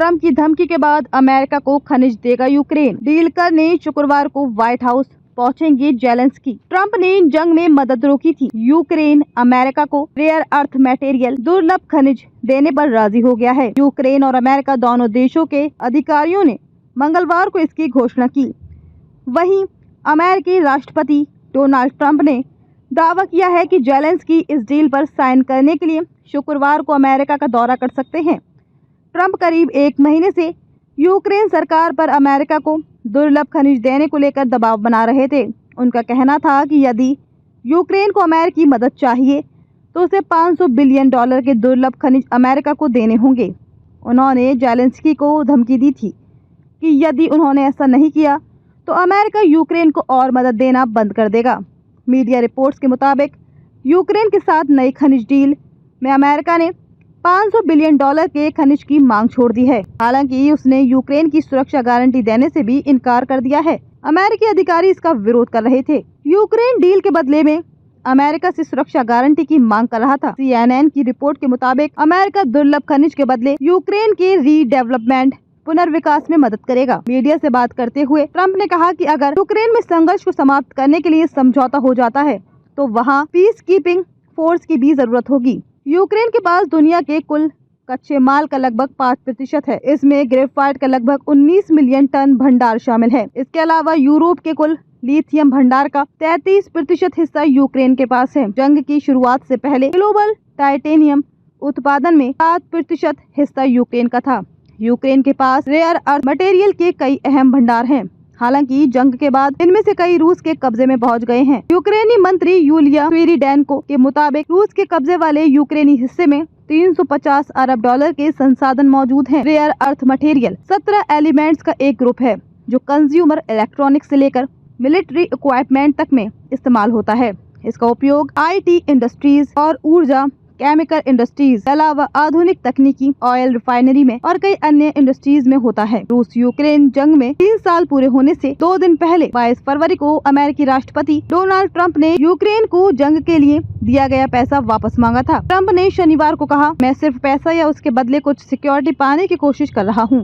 Trump की धमकी के बाद अमेरिका को खनिज देगा यूक्रेन। डील करने शुक्रवार को व्हाइट हाउस पहुंचेंगे जेलेंस्की। ट्रंप ने जंग में मदद रोकी थी। यूक्रेन अमेरिका को रेयर अर्थ मटेरियल दुर्लभ खनिज देने पर राजी हो गया है। यूक्रेन और अमेरिका दोनों देशों के अधिकारियों ने मंगलवार को इसकी घोषणा की। वहीं अमेरिकी राष्ट्रपति डोनाल्ड ट्रंप ने दावा किया है कि जेलेंस्की इस डील पर साइन करने के लिए शुक्रवार को अमेरिका का दौरा कर सकते हैं। ट्रंप करीब एक महीने से यूक्रेन सरकार पर अमेरिका को दुर्लभ खनिज देने को लेकर दबाव बना रहे थे। उनका कहना था कि यदि यूक्रेन को अमेरिकी मदद चाहिए तो उसे $500 बिलियन के दुर्लभ खनिज अमेरिका को देने होंगे। उन्होंने जेलेंस्की को धमकी दी थी कि यदि उन्होंने ऐसा नहीं किया तो अमेरिका यूक्रेन को और मदद देना बंद कर देगा। मीडिया रिपोर्ट्स के मुताबिक यूक्रेन के साथ नई खनिज डील में अमेरिका ने $500 बिलियन के खनिज की मांग छोड़ दी है। हालांकि उसने यूक्रेन की सुरक्षा गारंटी देने से भी इनकार कर दिया है। अमेरिकी अधिकारी इसका विरोध कर रहे थे। यूक्रेन डील के बदले में अमेरिका से सुरक्षा गारंटी की मांग कर रहा था। CNN की रिपोर्ट के मुताबिक अमेरिका दुर्लभ खनिज के बदले यूक्रेन के रीडेवलपमेंट पुनर्विकास में मदद करेगा। मीडिया से बात करते हुए ट्रंप ने कहा कि अगर यूक्रेन में संघर्ष को समाप्त करने के लिए समझौता हो जाता है तो वहां पीस कीपिंग फोर्स की भी जरूरत होगी। यूक्रेन के पास दुनिया के कुल कच्चे माल का लगभग 5% है। इसमें ग्रेफाइट का लगभग 19 मिलियन टन भंडार शामिल है। इसके अलावा यूरोप के कुल लिथियम भंडार का 33% हिस्सा यूक्रेन के पास है। जंग की शुरुआत से पहले ग्लोबल टाइटेनियम उत्पादन में 7% हिस्सा यूक्रेन का था। यूक्रेन के पास रेयर अर्थ मटेरियल के कई अहम भंडार हैं। हालांकि जंग के बाद इनमें से कई रूस के कब्जे में पहुंच गए हैं। यूक्रेनी मंत्री यूलिया स्विरिडेन्को के मुताबिक रूस के कब्जे वाले यूक्रेनी हिस्से में $350 अरब के संसाधन मौजूद हैं। रेयर अर्थ मटेरियल 17 एलिमेंट्स का एक ग्रुप है जो कंज्यूमर इलेक्ट्रॉनिक्स से लेकर मिलिट्री इक्विपमेंट तक में इस्तेमाल होता है। इसका उपयोग IT इंडस्ट्रीज और ऊर्जा केमिकल इंडस्ट्रीज के अलावा आधुनिक तकनीकी ऑयल रिफाइनरी में और कई अन्य इंडस्ट्रीज में होता है। रूस यूक्रेन जंग में 3 साल पूरे होने से 2 दिन पहले 22 फरवरी को अमेरिकी राष्ट्रपति डोनाल्ड ट्रंप ने यूक्रेन को जंग के लिए दिया गया पैसा वापस मांगा था। ट्रंप ने शनिवार को कहा, मैं सिर्फ पैसा या उसके बदले कुछ सिक्योरिटी पाने की कोशिश कर रहा हूँ।